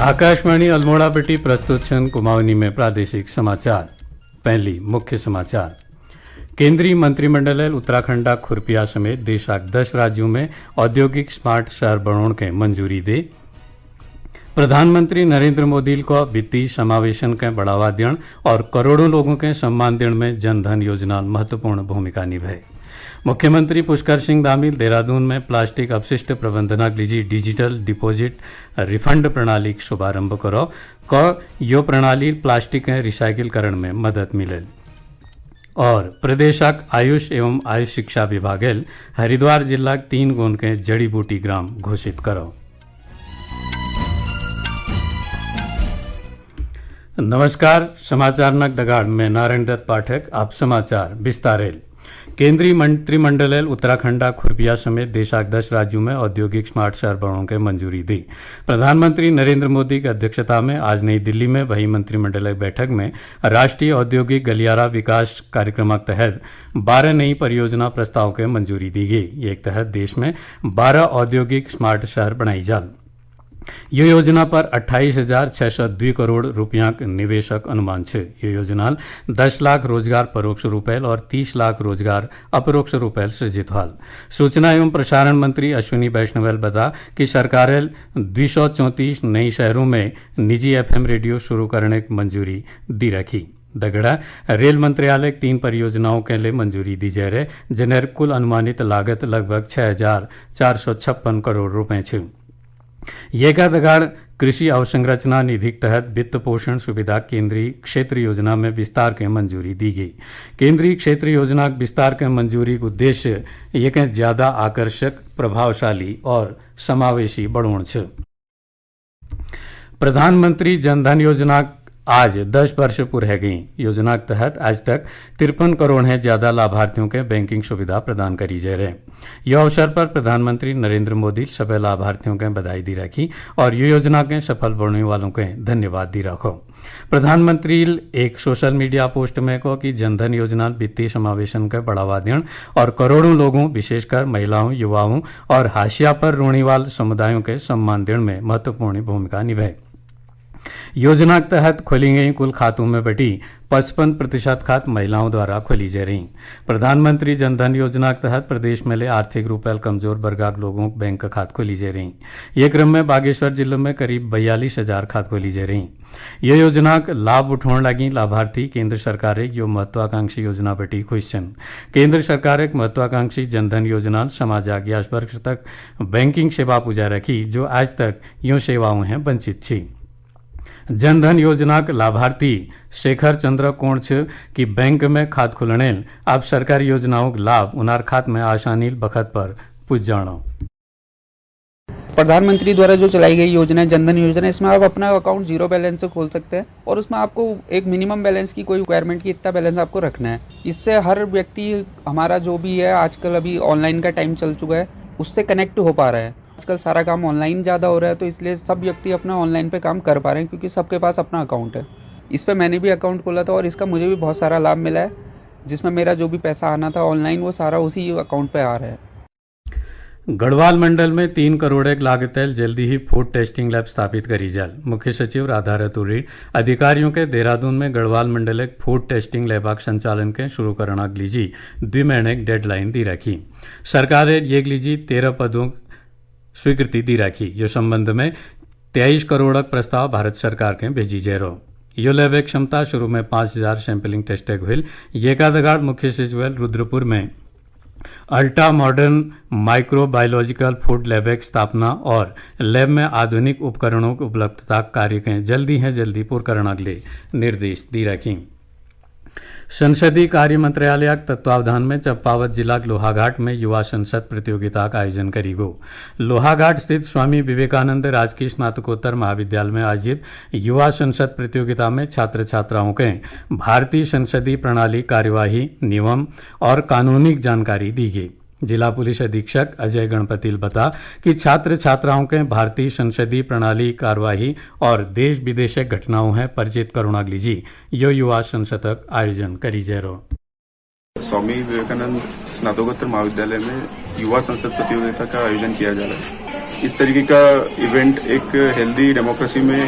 आकाशवाणी अल्मोड़ा पेटी प्रस्तुत छन कुमाऊनी में प्रादेशिक समाचार। पहली मुख्य समाचार। केंद्रीय मंत्रिमंडल उत्तराखंड खुरपिया समेत देशाक 10 राज्यों में औद्योगिक स्मार्ट शहर बनाने के मंजूरी दे। प्रधानमंत्री नरेंद्र मोदी को वित्तीय समावेशन के बढ़ावा देने और करोड़ों लोगों के सम्मान देने में जनधन योजना महत्वपूर्ण भूमिका निभाए। मुख्यमंत्री पुष्कर सिंह धामील देहरादून में प्लास्टिक अपशिष्ट प्रबंधन लीजी डिजिटल डिपॉजिट रिफंड प्रणाली का शुभारंभ करो यो प्रणाली प्लास्टिक के रिसाइकिल करने में मदद मिले। और प्रदेशक आयुष एवं आयुष शिक्षा विभाग हरिद्वार जिला 3 गुण के जड़ी बूटी ग्राम घोषित करो। नमस्कार, समाचार नक दगाड़ में नारायण दत्त पाठक। आप समाचार विस्तारेल। केंद्रीय मंत्रिमंडल उत्तराखंड खुरपिया समेत देशाक 10 राज्यों में औद्योगिक स्मार्ट शहर बनाने के मंजूरी दी। प्रधानमंत्री नरेंद्र मोदी की अध्यक्षता में आज नई दिल्ली में भई मंत्रिमंडल बैठक में राष्ट्रीय औद्योगिक गलियारा विकास कार्यक्रम के तहत 12 नई परियोजना प्रस्ताव के मंजूरी दी गई। एक तहत देश में 12 औद्योगिक स्मार्ट शहर बनाई जाल। ये योजना पर 28,602 करोड़ रुपया निवेशक अनुमान है। ये योजना 10 लाख रोजगार परोक्ष रुपये और 30 लाख रोजगार अपरोक्ष रुपये सृजित हाल। सूचना एवं प्रसारण मंत्री अश्विनी वैष्णव बता कि सरकार 234 नई शहरों में निजी FM रेडियो शुरू करने की मंजूरी दी रखी। दगड़ा रेल मंत्रालय 3 परियोजनाओं के लिए मंजूरी दी जा रही, जिन्हें कुल अनुमानित लागत लगभग 6,456 करोड़ रुपए है। ये का दगाड़ कृषि अवसंरचना निधि के तहत वित्त पोषण सुविधा केंद्रीय क्षेत्र योजना में विस्तार के मंजूरी दी गई। केंद्रीय क्षेत्र योजना विस्तार के मंजूरी का उद्देश्य एक ज्यादा आकर्षक, प्रभावशाली और समावेशी बढ़ाना है। प्रधानमंत्री जनधन योजना आज 10 वर्ष पूरे गई। योजना के तहत आज तक 53 करोड़ है ज्यादा लाभार्थियों के बैंकिंग सुविधा प्रदान करी जा रहे। यह अवसर पर प्रधानमंत्री नरेंद्र मोदी सभी लाभार्थियों के बधाई दी रखी और ये योजना के सफल बनने वालों के धन्यवाद दी रखो। प्रधानमंत्री एक सोशल मीडिया पोस्ट में कहो कि जनधन योजना वित्तीय समावेशन के बढ़ावा देने और करोड़ों लोगों विशेषकर महिलाओं, युवाओं और हाशिया पर रोने वाले समुदायों के सम्मान देने में महत्वपूर्ण भूमिका निभाए। योजना के तहत खोली गई कुल खातों में बटी 55% खात महिलाओं द्वारा खोली जा रही। प्रधानमंत्री जनधन योजना के तहत प्रदेश में आर्थिक रूप से कमजोर वर्ग लोगों बैंक खात खोली जा रही। ये क्रम में बागेश्वर जिले में करीब 42,000 खात खोली जा रही। यह योजना का लाभ उठाने लगी लाभार्थी केंद्र सरकार यो महत्वाकांक्षी योजना बटी खुश छन। केंद्र सरकार एक महत्वाकांक्षी जनधन योजना समाज या वर्ष तक बैंकिंग सेवा पुजा रखी, जो आज तक यो सेवाओं हैं वंचित थी। जनधन योजना के लाभार्थी शेखर चंद्र कोण कि बैंक में खात खुलने अब सरकारी योजनाओं का लाभ उनार खात में आसानी बखत पर पुज जाना। प्रधानमंत्री द्वारा जो चलाई गई योजना है जनधन योजना, इसमें आप अपना अकाउंट 0 बैलेंस से खोल सकते हैं और उसमें आपको एक मिनिमम बैलेंस की कोई रिक्वायरमेंट की इतना बैलेंस आपको रखना है। इससे हर व्यक्ति हमारा जो भी है आजकल अभी ऑनलाइन का टाइम चल चुका है, उससे कनेक्ट हो पा रहा है। आजकल सारा काम ऑनलाइन ज़्यादा हो रहा है, तो इसलिए सब व्यक्ति अपना ऑनलाइन पे काम कर पा रहे हैं क्योंकि सबके पास अपना अकाउंट है। इस पे मैंने भी अकाउंट खोला था और इसका मुझे भी बहुत सारा लाभ मिला है, जिसमें मेरा जो भी पैसा आना था ऑनलाइन वो सारा उसी अकाउंट पे आ रहा है। गढ़वाल मंडल में 3 करोड़ की लागत जल्दी ही फूड टेस्टिंग लैब स्थापित करी जाए। मुख्य सचिव राधा रतूरी अधिकारियों के देहरादून में गढ़वाल मंडल एक फूड टेस्टिंग लैब संचालन के शुरू करना लीजी 2 महीने की डेडलाइन दी रखी। सरकार ये लीजी 13 पदों स्वीकृति दी रखी। यो संबंध में 23 करोड़ प्रस्ताव भारत सरकार के भेजी जा रहा। यो लैब क्षमता शुरू में 5,000 सैंपलिंग टेस्ट हुई। ये का दगाड़ मुख्य सचिव रुद्रपुर में ultra modern microbiological food lab की स्थापना और लैब में आधुनिक उपकरणों की उपलब्धता कार्य के जल्दी पूर्ण करने के लिए निर्देश दी रखी। संसदीय कार्य मंत्रालय तत्वावधान में चंपावत जिला लोहाघाट में युवा संसद प्रतियोगिता का आयोजन करी गो। लोहाघाट स्थित स्वामी विवेकानंद राजकीय स्नातकोत्तर महाविद्यालय में आयोजित युवा संसद प्रतियोगिता में छात्र छात्राओं के भारतीय संसदीय प्रणाली, कार्यवाही, नियम और कानूनी जानकारी दी गई। जिला पुलिस अधीक्षक अजय गणपतिल बता कि छात्र छात्राओं के भारतीय संसदीय प्रणाली, कार्यवाही और देश विदेश घटनाओं है परिचित करुणा लीजी यो युवा संसद आयोजन करी जा रहा। स्वामी विवेकानंद स्नातकोत्तर महाविद्यालय में युवा संसद प्रतियोगिता का आयोजन किया जा रहा है। इस तरीके का इवेंट एक हेल्दी डेमोक्रेसी में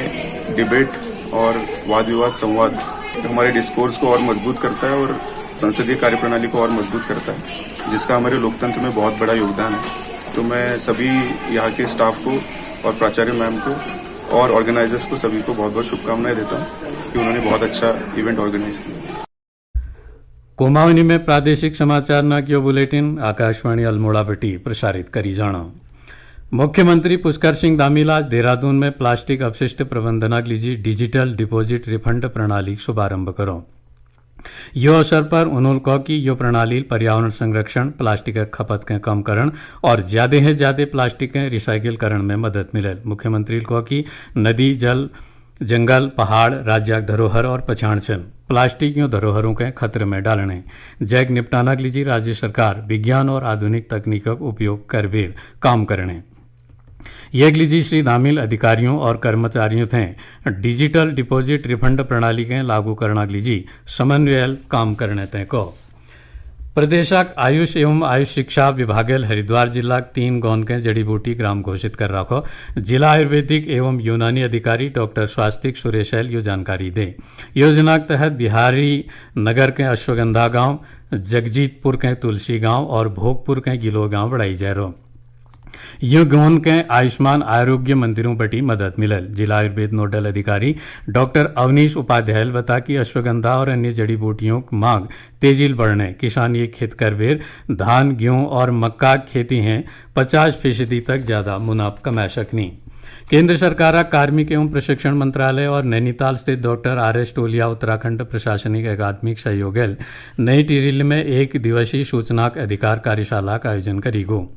डिबेट और वाद विवाद संवाद हमारे डिस्कोर्स को और मजबूत करता है और संसदीय कार्यप्रणाली को और मजबूत करता है, जिसका हमारे लोकतंत्र में बहुत बड़ा योगदान है। तो मैं सभी यहाँ के स्टाफ को और प्राचार्य मैम को और ऑर्गेनाइजर्स को सभी को बहुत बहुत शुभकामनाएं देता हूँ कि उन्होंने बहुत अच्छा इवेंट ऑर्गेनाइज किया। कुमाऊनी में प्रादेशिक समाचार न कियो बुलेटिन आकाशवाणी अल्मोड़ा बेटी प्रसारित करी जाना। मुख्यमंत्री पुष्कर सिंह धामील आज देहरादून में प्लास्टिक अपशिष्ट प्रबंधनक लीजी डिजिटल डिपॉजिट रिफंड प्रणाली शुभारंभ करो। यो अवसर पर उन्होंने कहा कि यो प्रणाली पर्यावरण संरक्षण, प्लास्टिक के खपत के कम करण और ज्यादा से ज्यादा प्लास्टिक के रिसाइकिल करण में मदद मिले। मुख्यमंत्री कहा कि नदी, जल, जंगल, पहाड़ राज्य धरोहर और पछाण छन प्लास्टिक यो धरोहरों के खतरे में डालने जैक निपटाना के लिए राज्य सरकार विज्ञान और आधुनिक तकनीक का उपयोग कर बेर काम करने एक लीजी श्री धामील अधिकारियों और कर्मचारियों थे डिजिटल डिपॉजिट रिफंड प्रणाली के लागू करना लीजी समन्वय काम करने तय को। प्रदेशक आयुष एवं आयुष शिक्षा विभागल हरिद्वार जिला 3 गौन के जड़ी बूटी ग्राम घोषित कर रखो। जिला आयुर्वेदिक एवं यूनानी अधिकारी डॉक्टर स्वास्तिक सुरेशैल यो जानकारी दे। योजना के तहत बिहारी नगर के अश्वगंधा गांव, जगजीतपुर के तुलसी गांव और भोगपुर के गिलो गांव बढ़ाई जा रहा। यो गौन के आयुष्मान आरोग्य मंदिरों बटी मदद मिलल। जिला आयुर्वेद नोडल अधिकारी डॉक्टर अवनीश उपाध्याय बता कि अश्वगंधा और अन्य जड़ी बूटियों की मांग तेजी बढ़ने किसान ये खेत कर बेर धान, गेहूं और मक्का खेती हैं 50% तक ज्यादा मुनाफा कमा सकनी। केंद्र सरकार कार्मिक एवं प्रशिक्षण मंत्रालय और नैनीताल स्थित डॉक्टर RS टोलिया उत्तराखंड प्रशासनिक अकादमिक सहयोग नई टिहरी में 1 दिवसीय सूचना अधिकार कार्यशाला का आयोजन करेगो।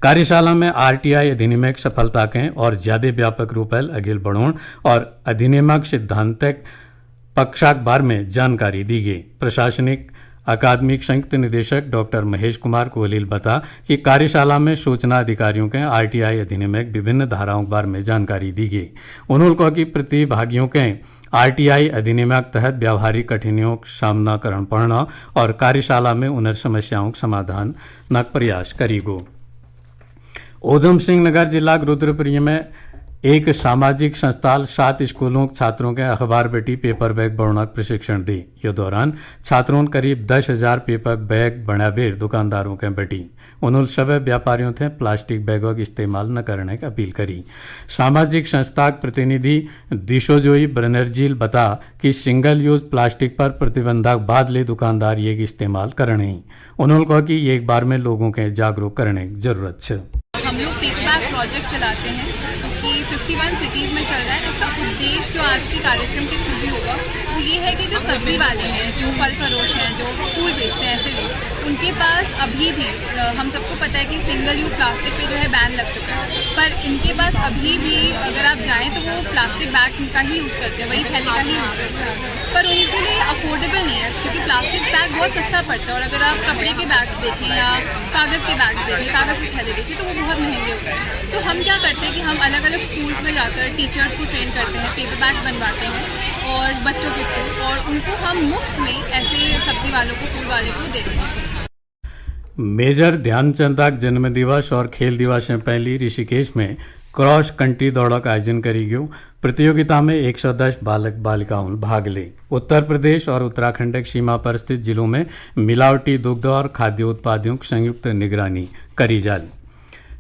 कार्यशाला में RTI अधिनियमिक सफलता के और ज्यादा व्यापक रूप अगिल बढ़ोण और अधिनियमिक सिद्धांतक पक्षाक में जानकारी दी गई। प्रशासनिक अकादमिक संयुक्त निदेशक डॉक्टर महेश कुमार कोहलील बता कि कार्यशाला में सूचना अधिकारियों के RTI अधिनियमिक विभिन्न धाराओं बारे में जानकारी दी गई। उन्होंने कहा कि प्रतिभागियों के RTI अधिनियमिक तहत व्यावहारिक कठिनाइयों का सामना करना पड़ना और कार्यशाला में उन समस्याओं का समाधान न प्रयास करेगो। ऊधम सिंह नगर जिला रुद्रपुरी में एक सामाजिक संस्थान 7 स्कूलों के छात्रों के अखबार बेटी पेपर बैग बनाने प्रशिक्षण दी। ये दौरान छात्रों ने करीब 10,000 पेपर बैग बना बेर दुकानदारों के बेटी। उन्होंने सभी व्यापारियों थे प्लास्टिक बैगों का इस्तेमाल न करने की अपील करी। सामाजिक संस्था के प्रतिनिधि दिशोजोई बनर्जील बता कि सिंगल यूज प्लास्टिक पर प्रतिबंधक बाद ले दुकानदार ये इस्तेमाल करने। उन्होंने कहा कि एक बार में लोगों के जागरूक करने की जरूरत है। हम लोग पेपर बैग प्रोजेक्ट चलाते हैं जो कि 51 सिटीज़ में चल रहा है। इसका उद्देश्य जो आज के कार्यक्रम के थ्रू भी होगा वो ये है कि जो सब्जी वाले हैं, जो फल फरोश हैं, जो फूल बेचते हैं, ऐसे लोग उनके पास अभी भी हम सबको पता है कि सिंगल यूज प्लास्टिक पे जो है बैन लग चुका है, पर इनके पास अभी भी अगर आप जाएँ तो वो प्लास्टिक बैग का ही यूज़ करते हैं, वही थैले का ही यूज़ करते हैं, पर उनके लिए अफोर्डेबल नहीं है क्योंकि प्लास्टिक बैग बहुत सस्ता पड़ता है। और अगर आप कपड़े के बैग देखें या कागज़ के बैग देखें, कागज़ के थैले देखें तो वो बहुत महंगे होते हैं। तो हम क्या करते हैं कि हम अलग अलग स्कूल्स में जाकर टीचर्स को ट्रेन करते हैं, पेपर बैग बनवाते हैं और बच्चों के थ्रू, और उनको हम मुफ्त में ऐसे सब्जी वालों को, फूल वाले को देते हैं। मेजर ध्यानचंद का जन्म दिवस और खेल दिवस से पहले ऋषिकेश में क्रॉस कंट्री दौड़ का आयोजन करी गयो। प्रतियोगिता में 110 बालक बालिकाओं भाग ले। उत्तर प्रदेश और उत्तराखंड की सीमा पर स्थित जिलों में मिलावटी दुग्ध और खाद्य उत्पादों की संयुक्त निगरानी करी जाए।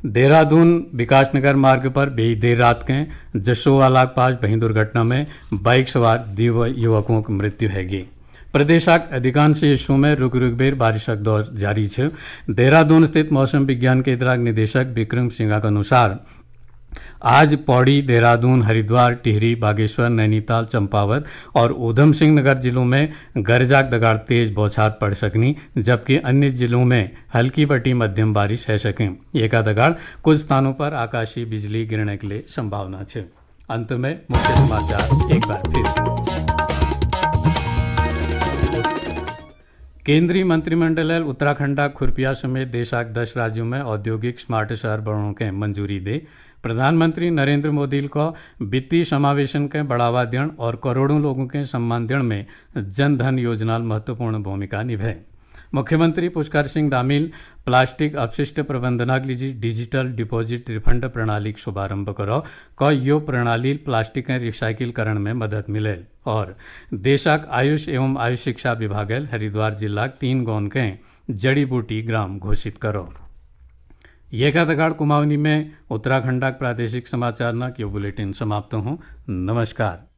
देहरादून विकासनगर मार्ग पर देर रात के जसोवाला के पास भई दुर्घटना में बाइक सवार 2 युवकों की मृत्यु हैगी। प्रदेश के अधिकांश हिस्सों में रुक रुक बेर बारिश का दौर जारी है। देहरादून स्थित मौसम विज्ञान केंद्र निदेशक विक्रम सिंह के अनुसार आज पौड़ी, देहरादून, हरिद्वार, टिहरी, बागेश्वर, नैनीताल, चंपावत और ऊधम सिंह नगर जिलों में गरजाक दगाड़ तेज बौछार पड़ सकनी, जबकि अन्य जिलों में हल्की बटी मध्यम बारिश है सकें। एका दगाड़ कुछ स्थानों पर आकाशीय बिजली गिरने के लिए संभावना है। अंत में मुख्य समाचार एक बार फिर। केंद्रीय मंत्रिमंडल उत्तराखंड खुरपिया समेत देशाक 10 राज्यों में औद्योगिक स्मार्ट शहर बनाने के मंजूरी दे। प्रधानमंत्री नरेंद्र मोदी को वित्तीय समावेशन के बढ़ावा देने और करोड़ों लोगों के सम्मान देने में जन धन योजना महत्वपूर्ण भूमिका निभाए। मुख्यमंत्री पुष्कर सिंह धामील प्लास्टिक अपशिष्ट प्रबंधनाक लीजी डिजिटल डिपॉजिट रिफंड प्रणाली शुभारंभ करो क यो प्रणाली प्लास्टिक रिसाइकिल करण में मदद मिले और देशक आयुष एवं आयुष शिक्षा विभागल हरिद्वार जिला 3 गांव के जड़ी बूटी ग्राम घोषित करो। ये का दगाड़ कुमाऊनी में उत्तराखंड प्रादेशिक समाचार न यो बुलेटिन समाप्त हूँ। नमस्कार।